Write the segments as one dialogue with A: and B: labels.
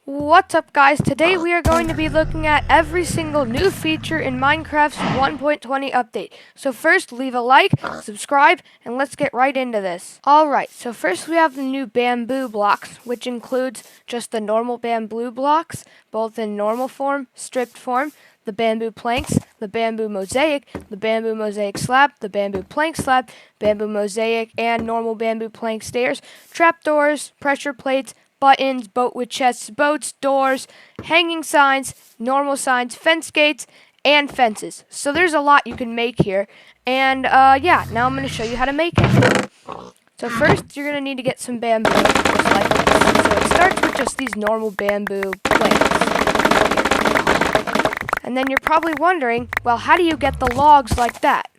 A: What's up, guys? Today we are going to be looking at every single new feature in Minecraft's 1.20 update. So first, leave a like, subscribe, and let's get right into this. Alright, so first we have the new bamboo blocks, which includes just the normal bamboo blocks, both in normal form, stripped form, the bamboo planks, the bamboo mosaic slab, the bamboo plank slab, bamboo mosaic, and normal bamboo plank stairs, trapdoors, pressure plates, buttons, boat with chests, boats, doors, hanging signs, normal signs, fence gates, and fences. So there's a lot you can make here. And yeah, now I'm going to show you how to make it. So first, you're going to need to get some bamboo, just like this. So it starts with just these normal bamboo planks. And then you're probably wondering, well, how do you get the logs like that?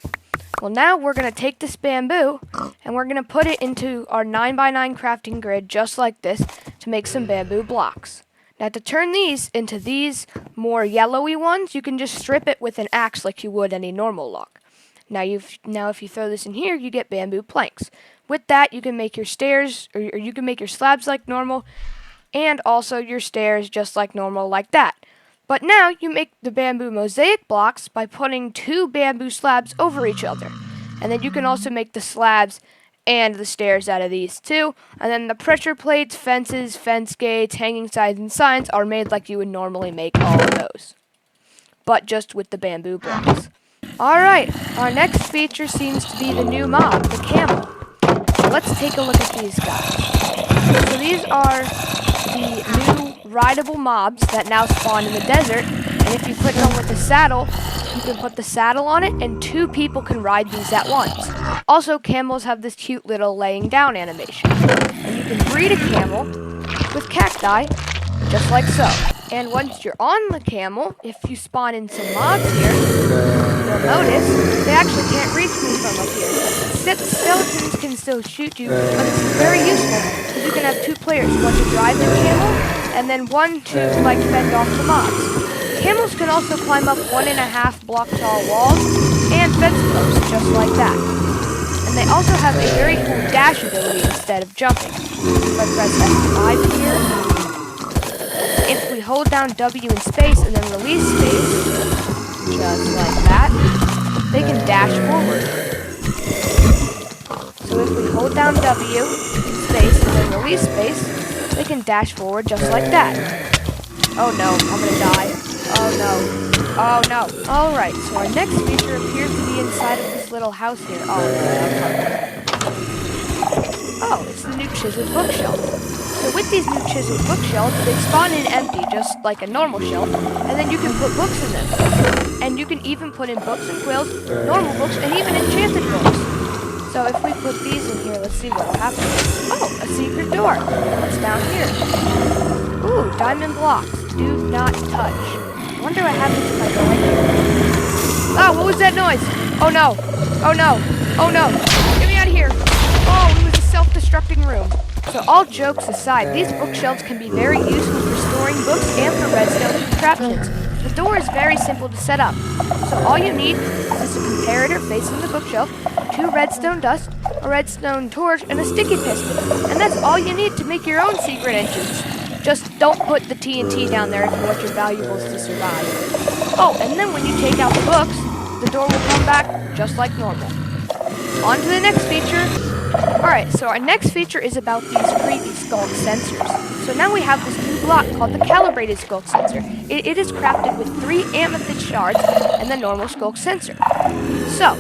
A: Well, now we're going to take this bamboo and we're going to put it into our 9x9 crafting grid just like this to make some bamboo blocks. Now to turn these into these more yellowy ones, you can just strip it with an axe like you would any normal log. Now if you throw this in here, you get bamboo planks. With that, you can make your stairs, or you can make your slabs like normal, and also your stairs just like normal like that. But now you make the bamboo mosaic blocks by putting two bamboo slabs over each other. And then you can also make the slabs and the stairs out of these too. And then the pressure plates, fences, fence gates, hanging signs, and signs are made like you would normally make all of those, but just with the bamboo blocks. Alright, our next feature seems to be the new mob, the camel. So let's take a look at these guys. So these are the new rideable mobs that now spawn in the desert, and if you put them with the saddle, you can put the saddle on it and two people can ride these at once. Also, camels have this cute little laying down animation, and you can breed a camel with cacti just like so. And once you're on the camel, if you spawn in some mobs here, you'll notice they actually can't reach me from up here. Skeletons can still shoot you, but it's very useful because you can have two players, one to drive the camel and then one to like fend off the mobs. Camels can also climb up 1.5 block tall walls and fence posts just like that. And they also have a very cool dash ability instead of jumping. If I press F5 here, if we hold down W in space and then release space, just like that, they can dash forward. So if we hold down W in space and then release space, they can dash forward just like that. Oh no, I'm gonna die. Oh no. Oh no. Alright, so our next feature appears to be inside of this little house here. Oh, it's the new chiseled bookshelf. So with these new chiseled bookshelves, they spawn in empty, just like a normal shelf, and then you can put books in them. And you can even put in books and quills, normal books, and even enchanted books. So if we put these in here, let's see what will happen. Oh, a secret door. What's down here? Ooh, diamond blocks. Do not touch. I wonder what happens if I go in here. Oh, what was that noise? Oh no. Oh no. Oh no. Get me out of here. Oh, it was a self-destructing room. So all jokes aside, these bookshelves can be very useful for storing books and for redstone contraptions. The door is very simple to set up. So all you need is a comparator facing the bookshelf, 2 redstone dust, a redstone torch, and a sticky piston. And that's all you need to make your own secret entrance. Just don't put the TNT down there if you want your valuables to survive. Oh, and then when you take out the books, the door will come back just like normal. On to the next feature. Alright, so our next feature is about these creepy skulk sensors. So now we have this new block called the Calibrated skulk sensor. It is crafted with 3 amethyst shards and the normal skulk sensor. So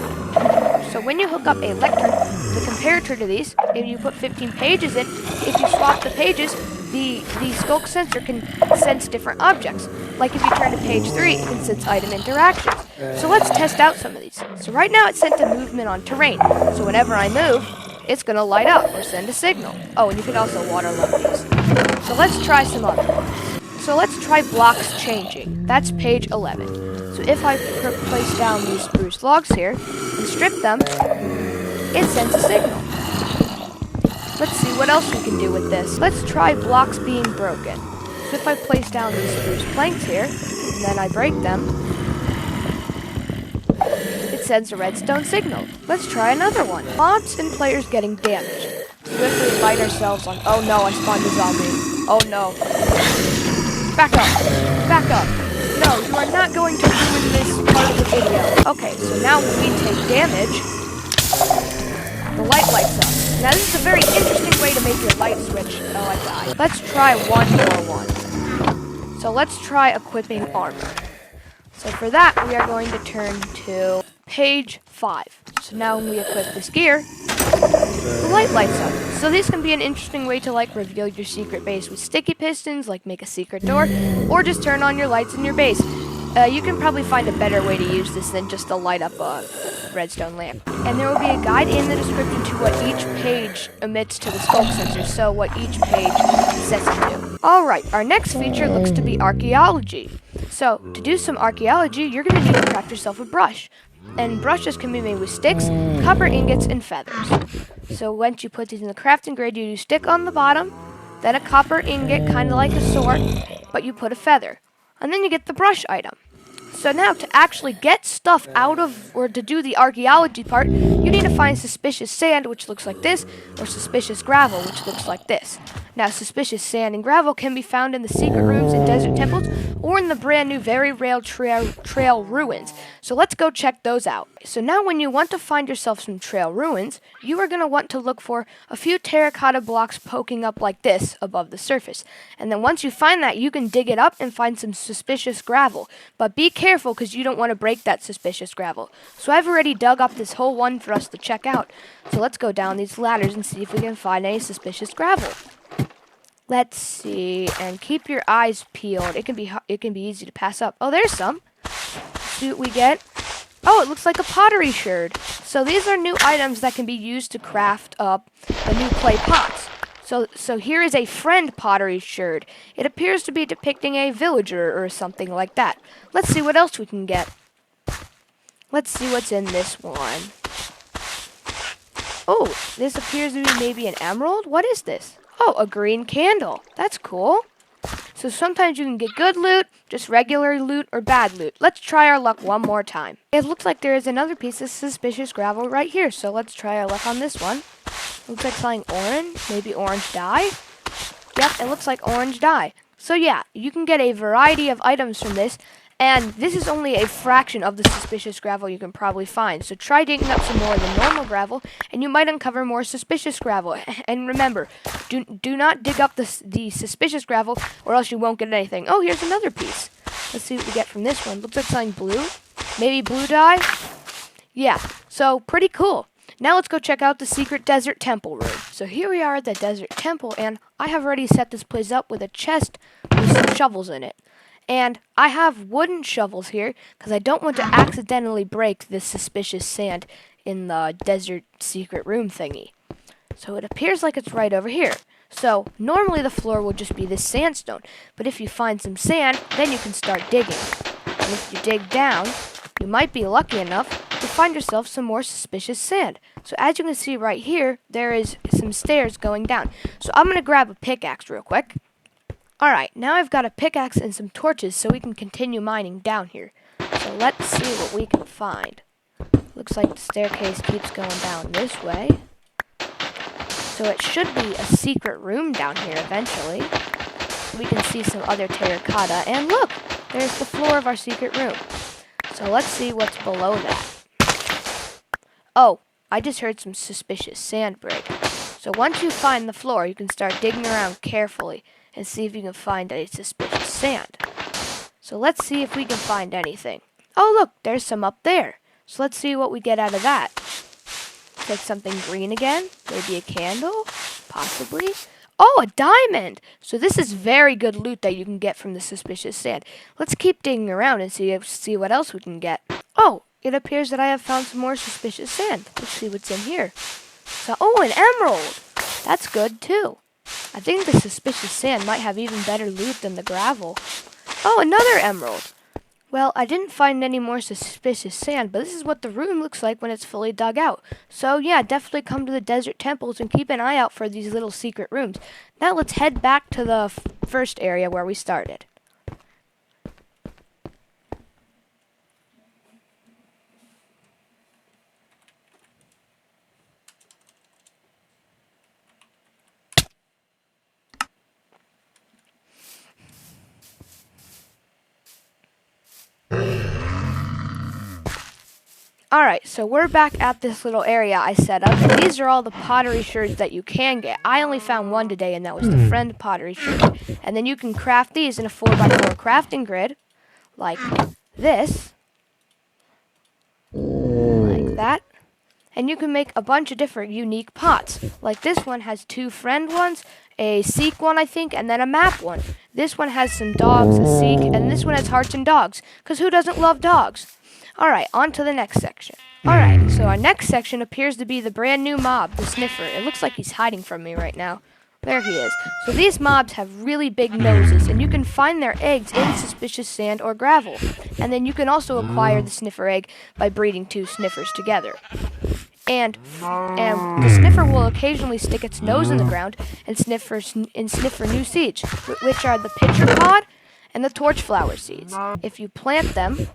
A: when you hook up a lectern, the comparator to these, if you put 15 pages in, if you swap the pages, the skulk sensor can sense different objects. Like if you turn to page 3, it can sense item interactions. So let's test out some of these. So right now it sent a movement on terrain. So whenever I move, it's going to light up or send a signal. Oh, and you can also waterload these. So let's try some other ones. So let's try blocks changing. That's page 11. So if I place down these spruce logs here and strip them, it sends a signal. Let's see what else we can do with this. Let's try blocks being broken. So if I place down these spruce planks here, and then I break them, it sends a redstone signal. Let's try another one. Mobs and players getting damaged. So if we light ourselves on... Oh no, I spawned a zombie. Oh no. Back up. Back up. No, you are not going to ruin this part of the video. Okay, so now when we take damage, the light lights up. Now this is a very interesting way to make your light switch. Oh, I died. Let's try one more one. So let's try equipping armor. So for that, we are going to turn to page 5. So now when we equip this gear, the light lights up. So this can be an interesting way to like reveal your secret base with sticky pistons, like make a secret door, or just turn on your lights in your base. You can probably find a better way to use this than just to light up a redstone lamp. And there will be a guide in the description to what each page emits to the skulk sensor, so what each page sets it to. Alright, our next feature looks to be archaeology. So, to do some archaeology, you're going to need to craft yourself a brush. And brushes can be made with sticks, copper ingots, and feathers. So once you put these in the crafting grid, you do stick on the bottom, then a copper ingot, kind of like a sword, but you put a feather. And then you get the brush item. So now to actually get stuff out of, or to do the archaeology part, you need to find suspicious sand, which looks like this, or suspicious gravel, which looks like this. Now, suspicious sand and gravel can be found in the secret rooms in desert temples, or in the brand new very rare trail ruins. So let's go check those out. So now when you want to find yourself some trail ruins, you are going to want to look for a few terracotta blocks poking up like this above the surface. And then once you find that, you can dig it up and find some suspicious gravel. But be careful because you don't want to break that suspicious gravel. So I've already dug up this whole one for us to check out. So let's go down these ladders and see if we can find any suspicious gravel. Let's see, and keep your eyes peeled. It can be easy to pass up. Oh, there's some. See what we get. Oh, it looks like a pottery sherd. So these are new items that can be used to craft up the new clay pots. So here is a friend pottery sherd. It appears to be depicting a villager or something like that. Let's see what else we can get. Let's see what's in this one. Oh, this appears to be maybe an emerald. What is this? Oh, a green candle. That's cool. So sometimes you can get good loot, just regular loot, or bad loot. Let's try our luck one more time. It looks like there is another piece of suspicious gravel right here, so let's try our luck on this one. Looks like something orange, maybe orange dye. Yep, it looks like orange dye. So yeah, you can get a variety of items from this, and this is only a fraction of the suspicious gravel you can probably find. So try digging up some more of the normal gravel, and you might uncover more suspicious gravel. And remember, do not dig up the suspicious gravel, or else you won't get anything. Oh, here's another piece. Let's see what we get from this one. Looks like something blue. Maybe blue dye? Yeah, so pretty cool. Now let's go check out the secret desert temple room. So here we are at the desert temple, and I have already set this place up with a chest with some shovels in it. And I have wooden shovels here because I don't want to accidentally break this suspicious sand in the desert secret room thingy. So it appears like it's right over here. So normally the floor will just be this sandstone, but if you find some sand, then you can start digging. And if you dig down, you might be lucky enough to find yourself some more suspicious sand. So as you can see right here, there is some stairs going down. So I'm going to grab a pickaxe real quick. Alright, now I've got a pickaxe and some torches so we can continue mining down here. So let's see what we can find. Looks like the staircase keeps going down this way. So it should be a secret room down here eventually. We can see some other terracotta, and look! There's the floor of our secret room. So let's see what's below that. Oh, I just heard some suspicious sand break. So once you find the floor, you can start digging around carefully and see if you can find any suspicious sand. So let's see if we can find anything. Oh look, there's some up there. So let's see what we get out of that. Looks like something green again. Maybe a candle? Possibly. Oh, a diamond! So this is very good loot that you can get from the suspicious sand. Let's keep digging around and see what else we can get. Oh, it appears that I have found some more suspicious sand. Let's see what's in here. So, oh, an emerald! That's good too. I think the suspicious sand might have even better loot than the gravel. Oh, another emerald! Well, I didn't find any more suspicious sand, but this is what the room looks like when it's fully dug out. So yeah, definitely come to the desert temples and keep an eye out for these little secret rooms. Now let's head back to the first area where we started. Alright, so we're back at this little area I set up, and these are all the pottery sherds that you can get. I only found one today, and that was the friend pottery sherd. And then you can craft these in a 4x4 crafting grid, like this, like that. And you can make a bunch of different unique pots. Like this one has 2 friend ones, a seek one I think, and then a map one. This one has some dogs, a seek, and this one has hearts and dogs, because who doesn't love dogs? Alright, on to the next section. Alright, so our next section appears to be the brand new mob, the sniffer. It looks like he's hiding from me right now. There he is. So these mobs have really big noses, and you can find their eggs in suspicious sand or gravel. And then you can also acquire the sniffer egg by breeding 2 sniffers together. And the sniffer will occasionally stick its nose in the ground and sniffer new seeds, which are the pitcher pod and the torch flower seeds. If you plant them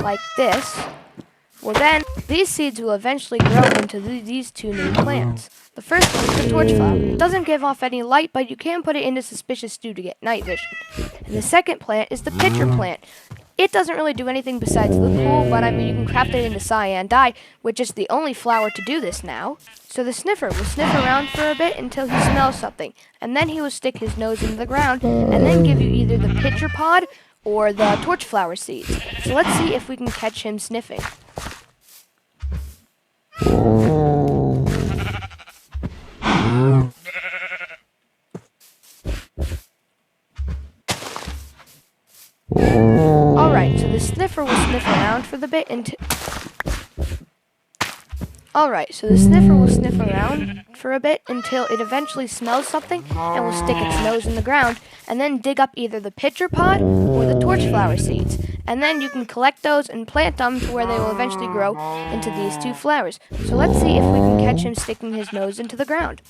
A: like this, well then, these seeds will eventually grow into these 2 new plants. The first one is the torch flower. It doesn't give off any light, but you can put it into suspicious stew to get night vision. And the second plant is the pitcher plant. It doesn't really do anything besides look cool, but I mean you can craft it into cyan dye, which is the only flower to do this now. So the sniffer will sniff around for a bit until he smells something, and then he will stick his nose into the ground, and then give you either the pitcher pod or the torch flower seeds. So let's see if we can catch him sniffing. Alright, so the sniffer will sniff around for the bit until... it eventually smells something and will stick its nose in the ground and then dig up either the pitcher pod or the torch flower seeds. And then you can collect those and plant them to where they will eventually grow into these 2 flowers. So let's see if we can catch him sticking his nose into the ground.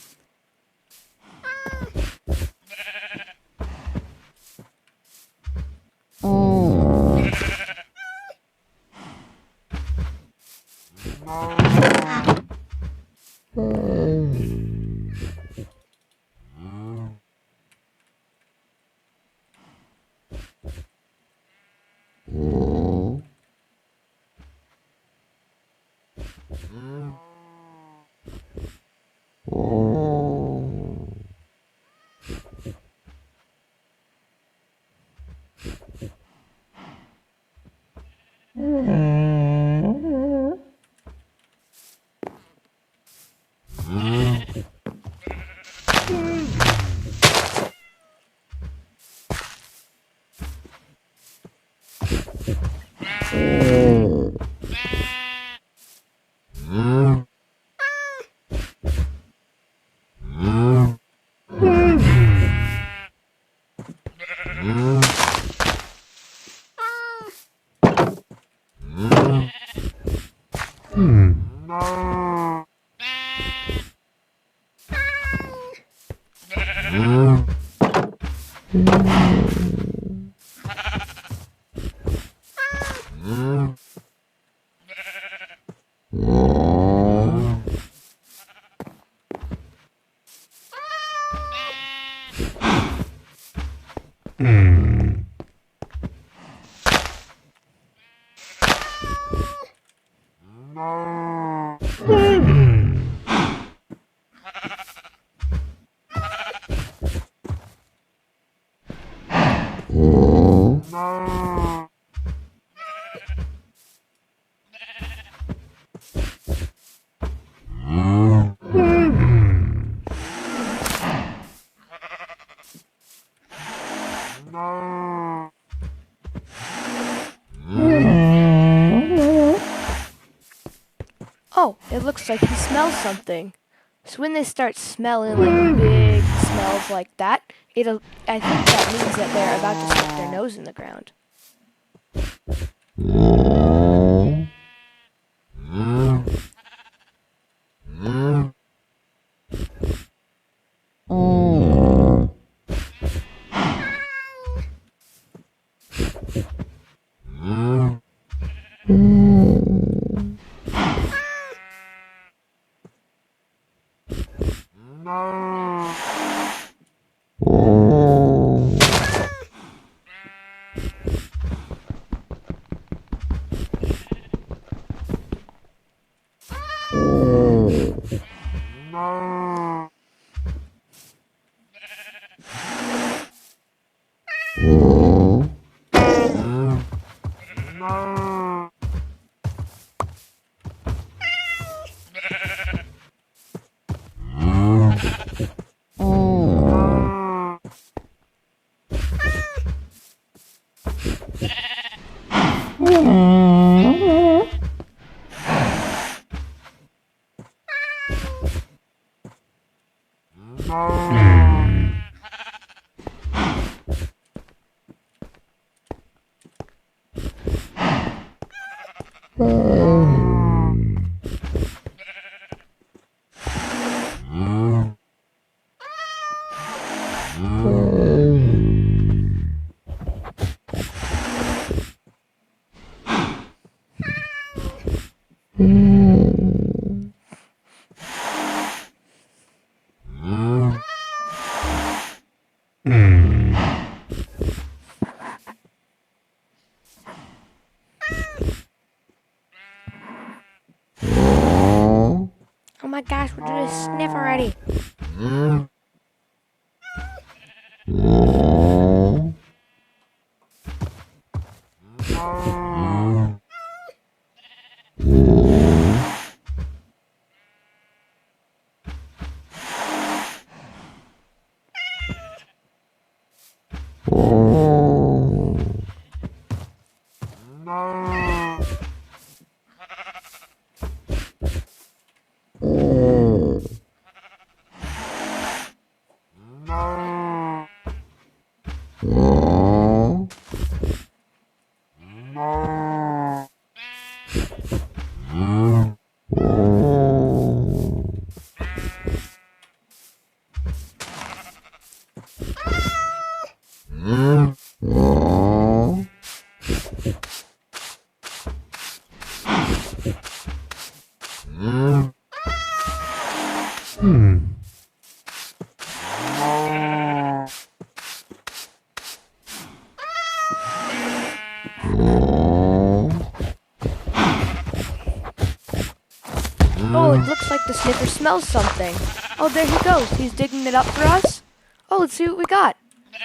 A: Oh, it looks like he smells something. So when they start smelling like big smells like that, I think that means that they're about to stick their nose in the ground. Oh my gosh, we're doing a sniff already. Oh, it looks like the sniffer smells something. Oh, there he goes. He's digging it up for us. Oh, let's see what we got.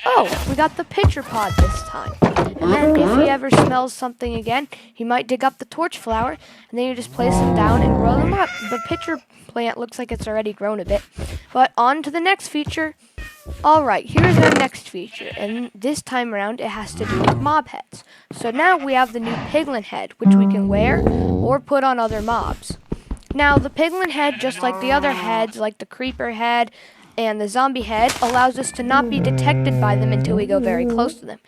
A: Oh, we got the pitcher pod this time. And then if he ever smells something again, he might dig up the torch flower, and then you just place them down and grow them up. The pitcher plant looks like it's already grown a bit. But on to the next feature. Alright, here's our next feature, and this time around it has to do with mob heads. So now we have the new piglin head, which we can wear or put on other mobs. Now, the piglin head, just like the other heads, like the creeper head and the zombie head, allows us to not be detected by them until we go very close to them.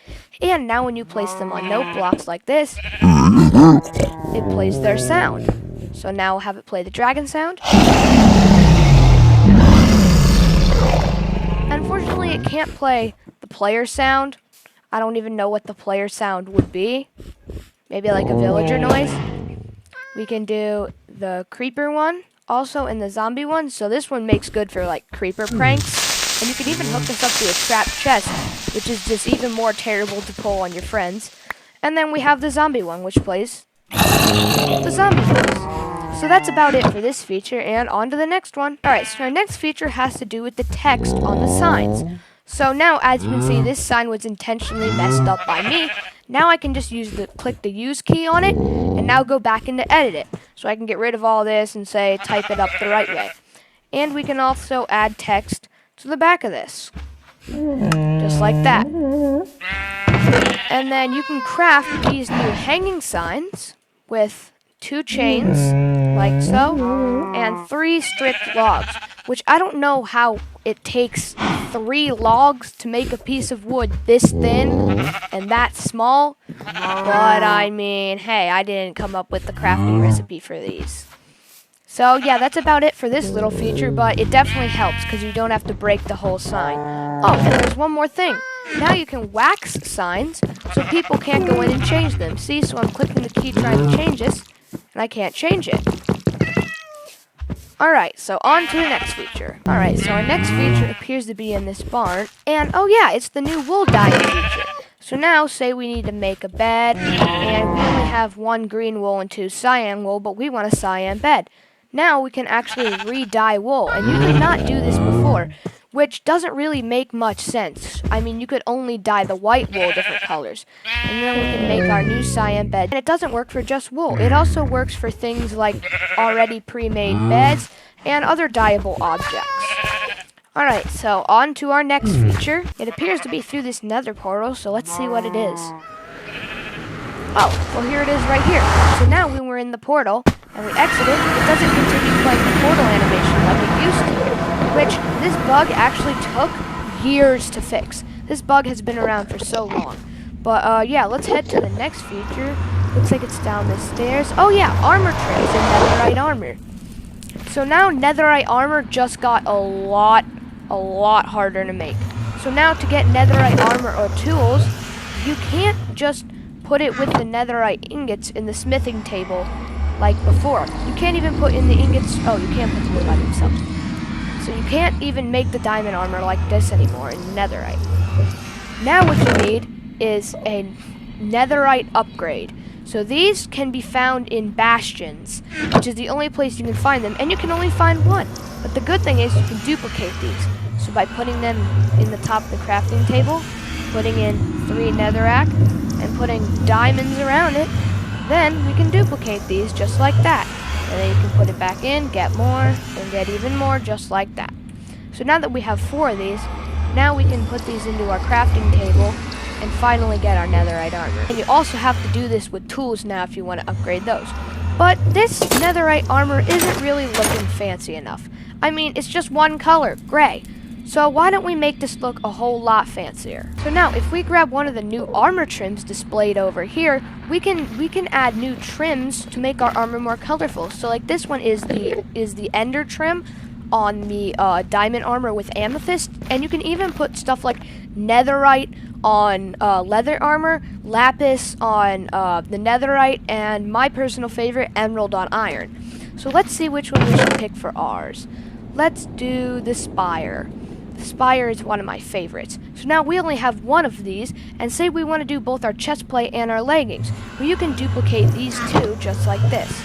A: And now when you place them on note blocks like this, it plays their sound. So now we'll have it play the dragon sound. Unfortunately, it can't play the player sound. I don't even know what the player sound would be. Maybe like a villager noise. We can do the creeper one, also in the zombie one. So this one makes good for like creeper pranks. And you can even hook this up to a trap chest, which is just even more terrible to pull on your friends. And then we have the zombie one, which plays the zombie noise. So that's about it for this feature, and on to the next one. Alright, so our next feature has to do with the text on the signs. So now, as you can see, this sign was intentionally messed up by me. Now I can just click the use key on it, and now go back into edit it. So I can get rid of all this and say, type it up the right way. And we can also add text to the back of this. Just like that. And then you can craft these new hanging signs with 2 chains, like so, and 3 stripped logs, which I don't know how it takes 3 logs to make a piece of wood this thin and that small, but I mean, hey, I didn't come up with the crafting recipe for these. So yeah, that's about it for this little feature, but it definitely helps because you don't have to break the whole sign. Oh, and there's one more thing. Now you can wax signs so people can't go in and change them. See, so I'm clicking the key trying to change this, and I can't change it. Alright, so on to the next feature. Alright, so our next feature appears to be in this barn, and oh yeah, it's the new wool dyeing feature. So now, say we need to make a bed, and we only have 1 green wool and 2 cyan wool, but we want a cyan bed. Now we can actually re-dye wool, and you could not do this before. which doesn't really make much sense. I mean, you could only dye the white wool different colors, and then we can make our new cyan bed. And it doesn't work for just wool. It also works for things like already pre-made beds and other dyeable objects. Alright, so on to our next feature. It appears to be through this nether portal, so let's see what it is. Oh, well here it is right here. So now when we're in the portal and we exit it, it doesn't continue playing the portal animation like it used to, which this bug actually took years to fix. This bug has been around for so long. But yeah, let's head to the next feature. Looks like it's down the stairs. Oh yeah, armor trims and netherite armor. So now netherite armor just got a lot harder to make. So now to get netherite armor or tools, you can't just put it with the netherite ingots in the smithing table like before. You can't even put in the ingots. Oh, you can't put them by themselves. So you can't even make the diamond armor like this anymore in netherite. Now what you need is a netherite upgrade. So these can be found in bastions, which is the only place you can find them, and you can only find one. But the good thing is you can duplicate these. So by putting them in the top of the crafting table, putting in 3 netherrack, and putting diamonds around it, then we can duplicate these just like that. And then you can put it back in, get more, and get even more just like that. So now that we have 4 of these, now we can put these into our crafting table and finally get our netherite armor. And you also have to do this with tools now if you want to upgrade those. But this netherite armor isn't really looking fancy enough. I mean, it's just one color, gray. So why don't we make this look a whole lot fancier? So now, if we grab one of the new armor trims displayed over here, we can add new trims to make our armor more colorful. So like this one is the ender trim on the diamond armor with amethyst, and you can even put stuff like netherite on leather armor, lapis on the netherite, and my personal favorite, emerald on iron. So let's see which one we should pick for ours. Let's do the spire. The spire is one of my favorites. So now we only have one of these, and say we want to do both our chest plate and our leggings. Well, you can duplicate these two just like this.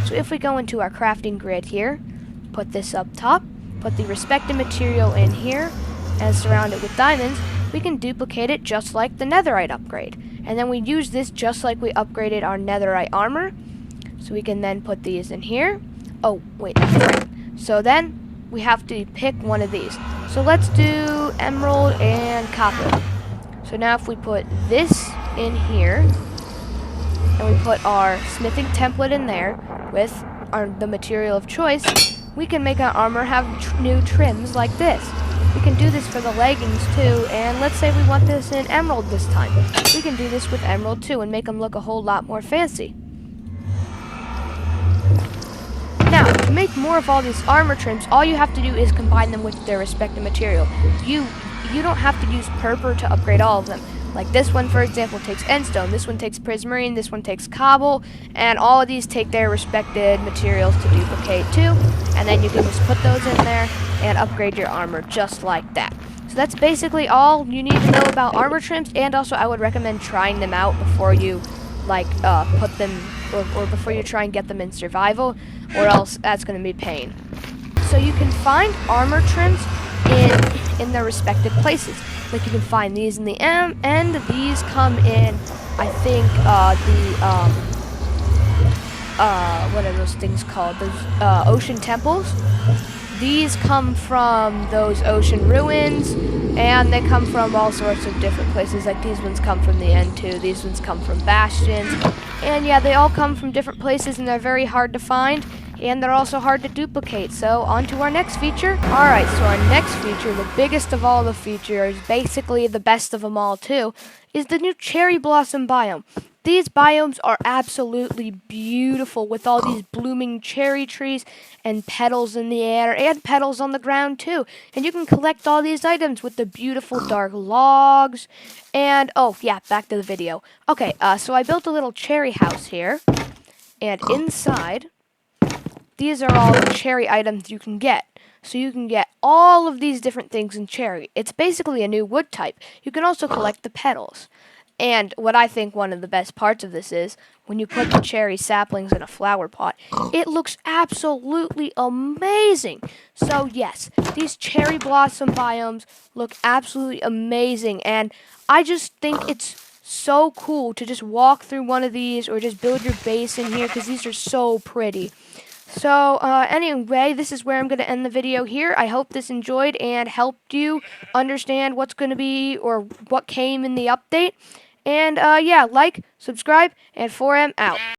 A: So if we go into our crafting grid here, put this up top, put the respective material in here, and surround it with diamonds, we can duplicate it just like the netherite upgrade. And then we use this just like we upgraded our netherite armor. So we can then put these in here. Oh, wait, that's right. So then we have to pick one of these. So let's do emerald and copper. So now if we put this in here, and we put our smithing template in there with the material of choice, we can make our armor have new trims like this. We can do this for the leggings too, and let's say we want this in emerald this time. We can do this with emerald too and make them look a whole lot more fancy. Now, to make more of all these armor trims, all you have to do is combine them with their respective material. You don't have to use purple to upgrade all of them. Like this one, for example, takes endstone, this one takes prismarine, this one takes cobble, and all of these take their respective materials to duplicate too, and then you can just put those in there and upgrade your armor just like that. So that's basically all you need to know about armor trims, and also I would recommend trying them out before you put them, or before you try and get them in survival, or else that's going to be pain. So you can find armor trims in their respective places. Like you can find these in the end. These come in, I think, what are those things called? Those ocean temples. These come from those ocean ruins, and they come from all sorts of different places. Like these ones come from the end too. These ones come from bastions. And yeah, they all come from different places, and they're very hard to find. And they're also hard to duplicate. So on to our next feature. Alright, so our next feature, the biggest of all the features, basically the best of them all too, is the new cherry blossom biome. These biomes are absolutely beautiful with all these blooming cherry trees and petals in the air and petals on the ground too. And you can collect all these items with the beautiful dark logs. And oh yeah, back to the video. Okay, so I built a little cherry house here. And inside, these are all the cherry items you can get. So you can get all of these different things in cherry. It's basically a new wood type. You can also collect the petals. And what I think one of the best parts of this is, when you put the cherry saplings in a flower pot, it looks absolutely amazing. So yes, these cherry blossom biomes look absolutely amazing, and I just think it's so cool to just walk through one of these or just build your base in here because these are so pretty. So anyway, this is where I'm going to end the video here. I hope this enjoyed and helped you understand what's going to be or what came in the update. And yeah, like, subscribe, and 4M out.